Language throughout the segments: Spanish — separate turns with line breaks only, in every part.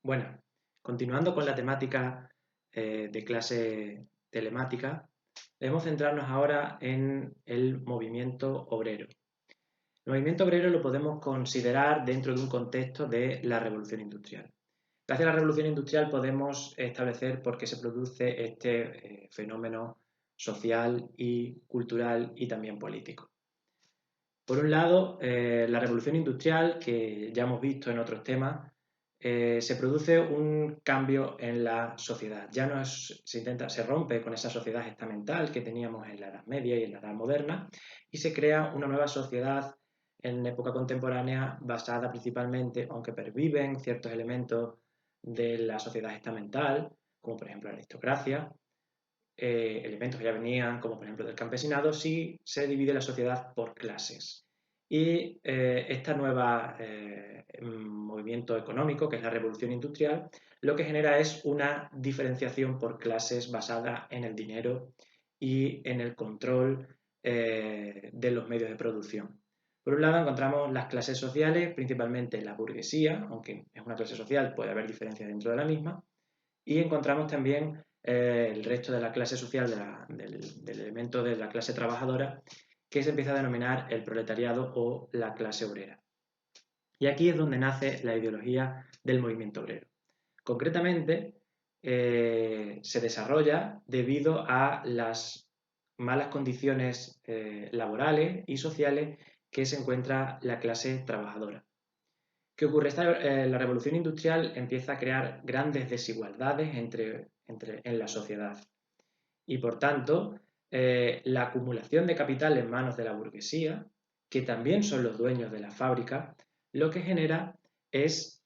Bueno, continuando con la temática de clase telemática, debemos centrarnos ahora en el movimiento obrero. El movimiento obrero lo podemos considerar dentro de un contexto de la revolución industrial. Gracias a la revolución industrial podemos establecer por qué se produce este fenómeno social y cultural y también político. Por un lado, la revolución industrial, que ya hemos visto en otros temas, se produce un cambio en la sociedad. Ya no se rompe con esa sociedad estamental que teníamos en la Edad Media y en la Edad Moderna y se crea una nueva sociedad en época contemporánea basada principalmente, aunque perviven ciertos elementos de la sociedad estamental, como por ejemplo la aristocracia, elementos que ya venían, como por ejemplo del campesinado, sí se divide la sociedad por clases. Y este nuevo movimiento económico, que es la revolución industrial, lo que genera es una diferenciación por clases basada en el dinero y en el control de los medios de producción. Por un lado encontramos las clases sociales, principalmente la burguesía, aunque es una clase social, puede haber diferencias dentro de la misma, y encontramos también el resto de la clase social, del elemento de la clase trabajadora, que se empieza a denominar el proletariado o la clase obrera. Y aquí es donde nace la ideología del movimiento obrero. Concretamente, se desarrolla debido a las malas condiciones laborales y sociales que se encuentra la clase trabajadora. ¿Qué ocurre? La revolución industrial empieza a crear grandes desigualdades en la sociedad y, por tanto, la acumulación de capital en manos de la burguesía, que también son los dueños de la fábrica, lo que genera es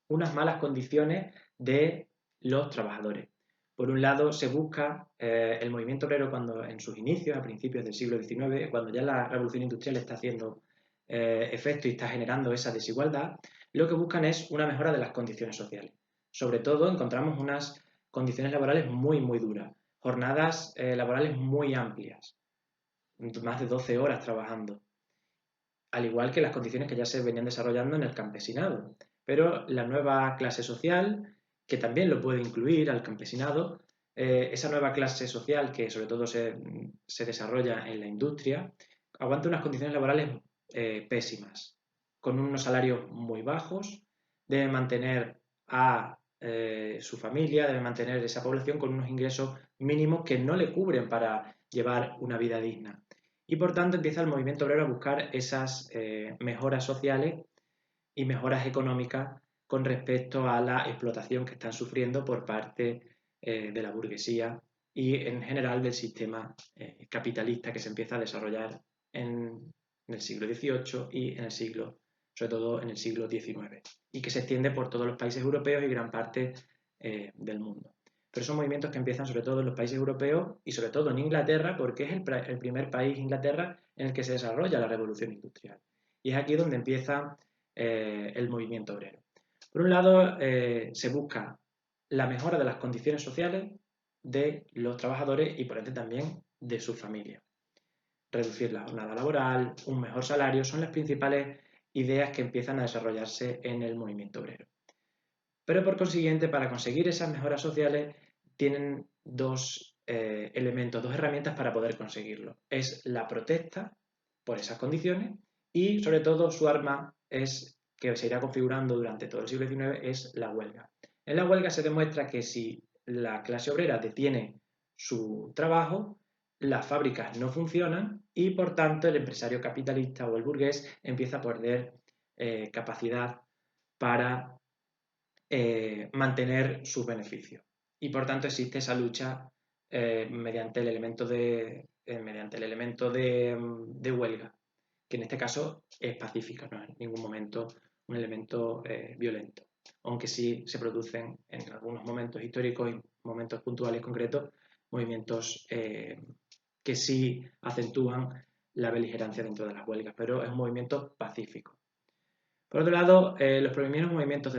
unas malas condiciones de los trabajadores. Por un lado, se busca el movimiento obrero cuando en sus inicios, a principios del siglo XIX, cuando ya la revolución industrial está haciendo efecto y está generando esa desigualdad, lo que buscan es una mejora de las condiciones sociales. Sobre todo encontramos unas condiciones laborales muy, muy duras, jornadas laborales muy amplias, más de 12 horas trabajando, al igual que las condiciones que ya se venían desarrollando en el campesinado. Pero la nueva clase social, que también lo puede incluir al campesinado, esa nueva clase social que sobre todo se desarrolla en la industria, aguanta unas condiciones laborales pésimas, con unos salarios muy bajos, debe mantener a su familia, debe mantener esa población con unos ingresos mínimos que no le cubren para llevar una vida digna. Y por tanto empieza el movimiento obrero a buscar esas mejoras sociales y mejoras económicas con respecto a la explotación que están sufriendo por parte de la burguesía y en general del sistema capitalista que se empieza a desarrollar en el siglo XVIII y en el siglo, sobre todo en el siglo XIX, y que se extiende por todos los países europeos y gran parte del mundo. Pero son movimientos que empiezan sobre todo en los países europeos y sobre todo en Inglaterra, porque es el primer país, Inglaterra, en el que se desarrolla la revolución industrial. Y es aquí donde empieza el movimiento obrero. Por un lado, se busca la mejora de las condiciones sociales de los trabajadores y por ende también de su familia. Reducir la jornada laboral, un mejor salario, son las principales ideas que empiezan a desarrollarse en el movimiento obrero. Pero por consiguiente, para conseguir esas mejoras sociales, tienen dos elementos, dos herramientas para poder conseguirlo. Es la protesta por esas condiciones y, sobre todo, su arma es, que se irá configurando durante todo el siglo XIX, es la huelga. En la huelga se demuestra que si la clase obrera detiene su trabajo, las fábricas no funcionan y, por tanto, el empresario capitalista o el burgués empieza a perder capacidad para mantener sus beneficios. Y por tanto existe esa lucha mediante el elemento de huelga, que en este caso es pacífica, no es en ningún momento un elemento violento, aunque sí se producen en algunos momentos históricos y momentos puntuales concretos movimientos que sí acentúan la beligerancia dentro de las huelgas, pero es un movimiento pacífico. Por otro lado, los primeros movimientos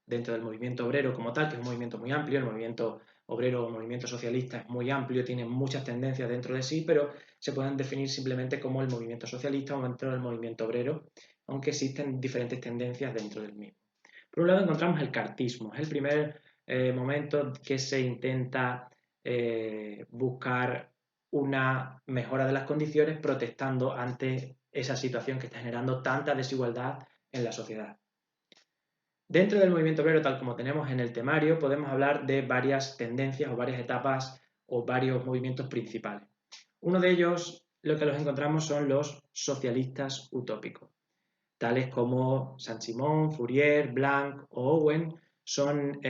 dentro del movimiento obrero como tal, que es un movimiento muy amplio, el movimiento obrero o movimiento socialista es muy amplio, tiene muchas tendencias dentro de sí, pero se pueden definir simplemente como el movimiento socialista o dentro del movimiento obrero, aunque existen diferentes tendencias dentro del mismo. Por un lado encontramos el cartismo, es el primer momento que se intenta buscar una mejora de las condiciones protestando ante esa situación que está generando tanta desigualdad en la sociedad. Dentro del movimiento obrero, tal como tenemos en el temario, podemos hablar de varias tendencias o varias etapas o varios movimientos principales. Uno de ellos, lo que los encontramos son los socialistas utópicos, tales como Saint-Simon, Fourier, Blanc o Owen, son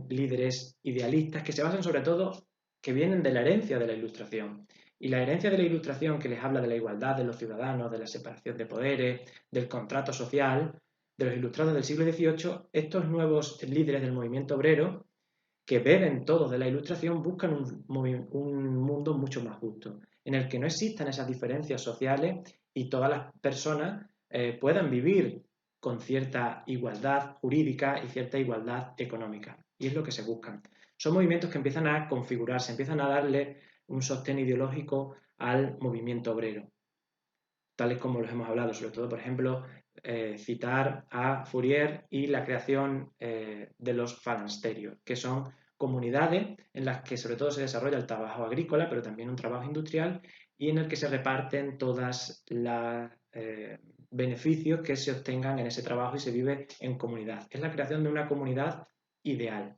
líderes idealistas que se basan sobre todo, que vienen de la herencia de la Ilustración. Y la herencia de la Ilustración, que les habla de la igualdad de los ciudadanos, de la separación de poderes, del contrato social, de los ilustrados del siglo XVIII, estos nuevos líderes del movimiento obrero, que beben todos de la Ilustración, buscan un mundo mucho más justo, en el que no existan esas diferencias sociales y todas las personas puedan vivir con cierta igualdad jurídica y cierta igualdad económica. Y es lo que se buscan. Son movimientos que empiezan a configurarse, empiezan a darle un sostén ideológico al movimiento obrero, tales como los hemos hablado, sobre todo, por ejemplo, citar a Fourier y la creación de los falansterios, que son comunidades en las que sobre todo se desarrolla el trabajo agrícola, pero también un trabajo industrial, y en el que se reparten todos los beneficios que se obtengan en ese trabajo y se vive en comunidad. Es la creación de una comunidad ideal.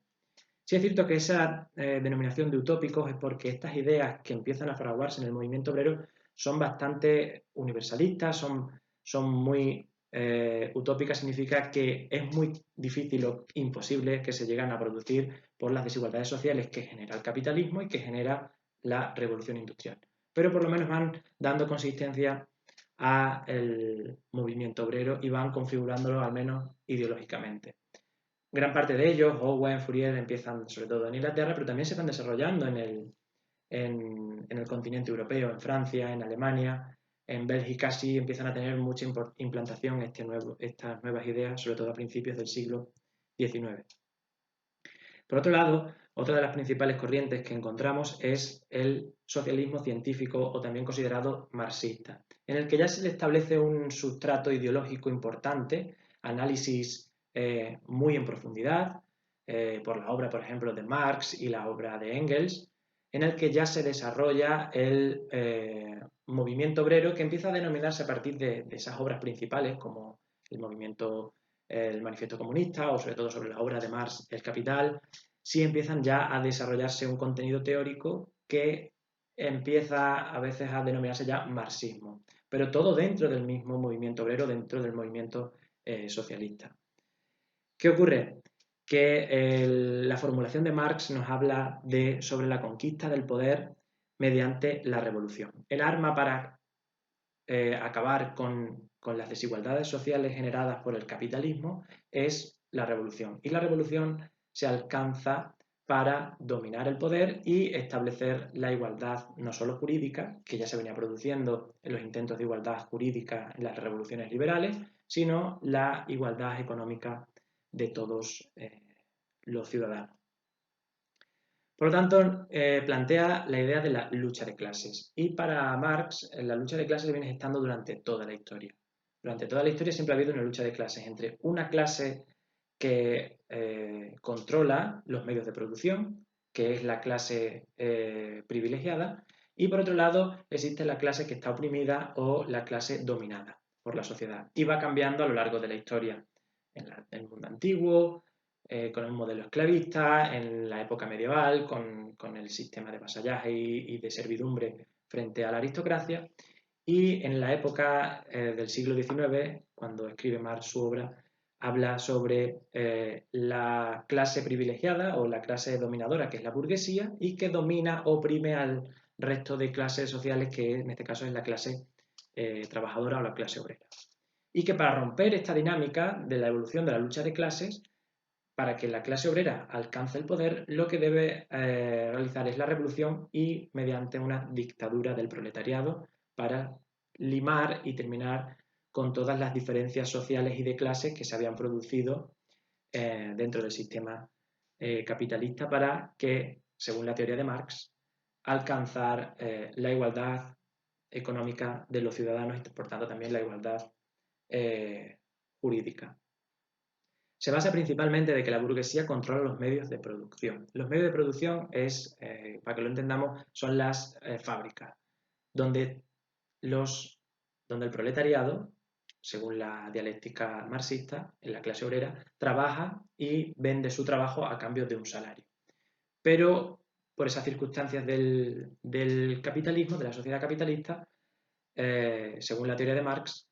Sí es cierto que esa denominación de utópicos es porque estas ideas que empiezan a fraguarse en el movimiento obrero son bastante universalistas, son muy utópicas, significa que es muy difícil o imposible que se lleguen a producir por las desigualdades sociales que genera el capitalismo y que genera la revolución industrial. Pero por lo menos van dando consistencia al movimiento obrero y van configurándolo al menos ideológicamente. Gran parte de ellos, Owen, Fourier, empiezan sobre todo en Inglaterra, pero también se van desarrollando en el continente europeo, en Francia, en Alemania, en Bélgica sí empiezan a tener mucha implantación estas nuevas ideas, sobre todo a principios del siglo XIX. Por otro lado, otra de las principales corrientes que encontramos es el socialismo científico o también considerado marxista, en el que ya se le establece un sustrato ideológico importante, análisis muy en profundidad, por la obra, por ejemplo, de Marx y la obra de Engels, en el que ya se desarrolla el movimiento obrero que empieza a denominarse a partir de esas obras principales, como el movimiento, el manifiesto comunista o sobre todo sobre la obra de Marx, El Capital, sí empiezan ya a desarrollarse un contenido teórico que empieza a veces a denominarse ya marxismo, pero todo dentro del mismo movimiento obrero, dentro del movimiento socialista. ¿Qué ocurre? Que la formulación de Marx nos habla sobre la conquista del poder mediante la revolución. El arma para acabar con las desigualdades sociales generadas por el capitalismo es la revolución. Y la revolución se alcanza para dominar el poder y establecer la igualdad no solo jurídica, que ya se venía produciendo en los intentos de igualdad jurídica en las revoluciones liberales, sino la igualdad económica de todos los ciudadanos. Por lo tanto, plantea la idea de la lucha de clases. Y para Marx, la lucha de clases viene estando durante toda la historia. Durante toda la historia siempre ha habido una lucha de clases entre una clase que controla los medios de producción, que es la clase privilegiada, y por otro lado existe la clase que está oprimida o la clase dominada por la sociedad. Y va cambiando a lo largo de la historia. En el mundo antiguo, con el modelo esclavista, en la época medieval, con el sistema de vasallaje y de servidumbre frente a la aristocracia, y en la época del siglo XIX, cuando escribe Marx su obra, habla sobre la clase privilegiada o la clase dominadora, que es la burguesía, y que domina, oprime al resto de clases sociales, que en este caso es la clase trabajadora o la clase obrera. Y que para romper esta dinámica de la evolución de la lucha de clases, para que la clase obrera alcance el poder, lo que debe realizar es la revolución y mediante una dictadura del proletariado para limar y terminar con todas las diferencias sociales y de clases que se habían producido dentro del sistema capitalista para que, según la teoría de Marx, alcanzar la igualdad económica de los ciudadanos y, por tanto, también la igualdad jurídica. Se basa principalmente de que la burguesía controla los medios de producción. Los medios de producción para que lo entendamos, son las fábricas, donde el proletariado, según la dialéctica marxista, en la clase obrera, trabaja y vende su trabajo a cambio de un salario. Pero por esas circunstancias del capitalismo, de la sociedad capitalista, según la teoría de Marx,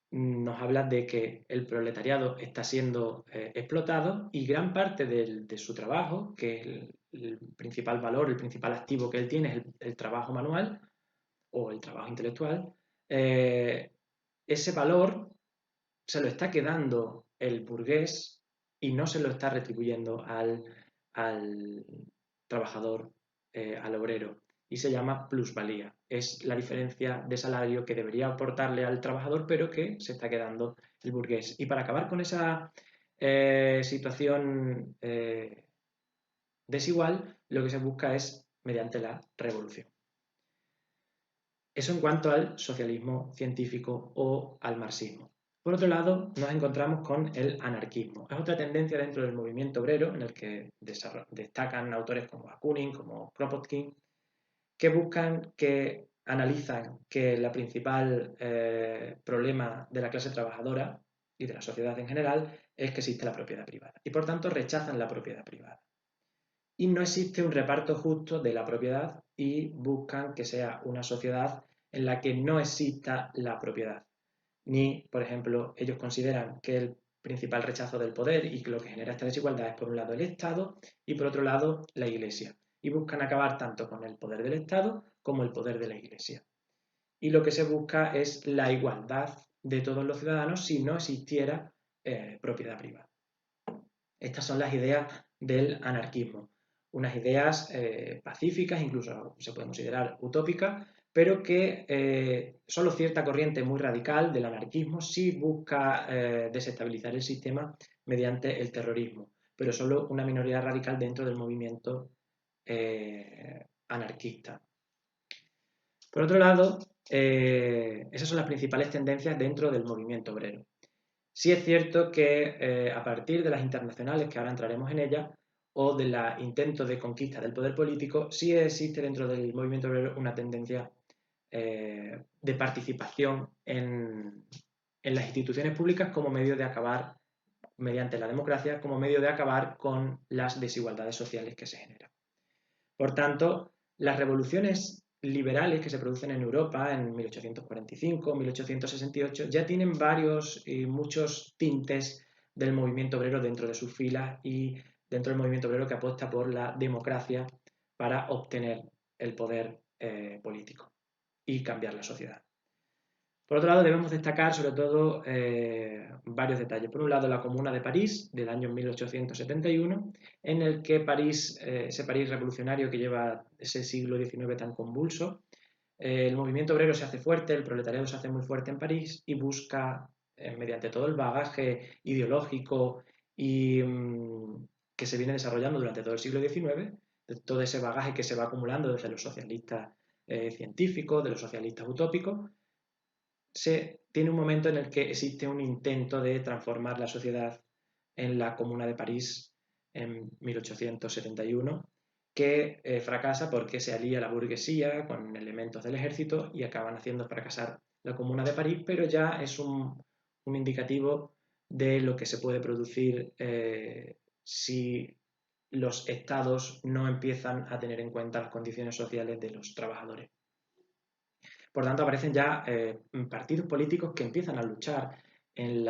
nos habla de que el proletariado está siendo explotado y gran parte de su trabajo, que es el principal valor, el principal activo que él tiene es el trabajo manual o el trabajo intelectual, ese valor se lo está quedando el burgués y no se lo está retribuyendo al trabajador, al obrero, y se llama plusvalía. Es la diferencia de salario que debería aportarle al trabajador, pero que se está quedando el burgués. Y para acabar con esa situación desigual, lo que se busca es mediante la revolución. Eso en cuanto al socialismo científico o al marxismo. Por otro lado, nos encontramos con el anarquismo. Es otra tendencia dentro del movimiento obrero, en el que destacan autores como Bakunin, como Kropotkin, que analizan que el principal problema de la clase trabajadora y de la sociedad en general es que existe la propiedad privada. Y por tanto rechazan la propiedad privada. Y no existe un reparto justo de la propiedad y buscan que sea una sociedad en la que no exista la propiedad. Ni, por ejemplo, ellos consideran que el principal rechazo del poder y que lo que genera esta desigualdad es, por un lado, el Estado y, por otro lado, la Iglesia. Y buscan acabar tanto con el poder del Estado como el poder de la Iglesia. Y lo que se busca es la igualdad de todos los ciudadanos si no existiera propiedad privada. Estas son las ideas del anarquismo. Unas ideas pacíficas, incluso se puede considerar utópicas, pero que solo cierta corriente muy radical del anarquismo sí busca desestabilizar el sistema mediante el terrorismo, pero solo una minoría radical dentro del movimiento anarquista. Por otro lado, esas son las principales tendencias dentro del movimiento obrero. Sí es cierto que a partir de las internacionales, que ahora entraremos en ellas, o de los intentos de conquista del poder político, sí existe dentro del movimiento obrero una tendencia de participación en las instituciones públicas como medio de acabar, mediante la democracia, como medio de acabar con las desigualdades sociales que se generan. Por tanto, las revoluciones liberales que se producen en Europa en 1845, 1868, ya tienen varios y muchos tintes del movimiento obrero dentro de sus filas y dentro del movimiento obrero que apuesta por la democracia para obtener el poder político y cambiar la sociedad. Por otro lado, debemos destacar sobre todo varios detalles. Por un lado, la Comuna de París, del año 1871, en el que París, ese París revolucionario que lleva ese siglo XIX tan convulso, el movimiento obrero se hace fuerte, el proletariado se hace muy fuerte en París y busca, mediante todo el bagaje ideológico y que se viene desarrollando durante todo el siglo XIX, todo ese bagaje que se va acumulando desde los socialistas científicos, de los socialistas utópicos, se tiene un momento en el que existe un intento de transformar la sociedad en la Comuna de París en 1871, que fracasa porque se alía la burguesía con elementos del ejército y acaban haciendo fracasar la Comuna de París, pero ya es un indicativo de lo que se puede producir si los estados no empiezan a tener en cuenta las condiciones sociales de los trabajadores. Por tanto, aparecen ya partidos políticos que empiezan a luchar en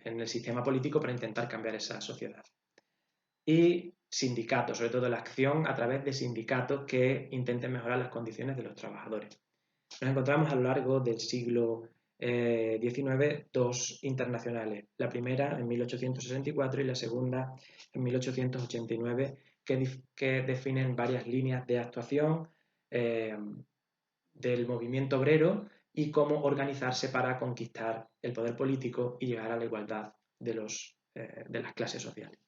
el sistema político para intentar cambiar esa sociedad. Y sindicatos, sobre todo la acción a través de sindicatos que intenten mejorar las condiciones de los trabajadores. Nos encontramos a lo largo del siglo XIX dos internacionales, la primera en 1864 y la segunda en 1889, que definen varias líneas de actuación del movimiento obrero y cómo organizarse para conquistar el poder político y llegar a la igualdad de las clases sociales.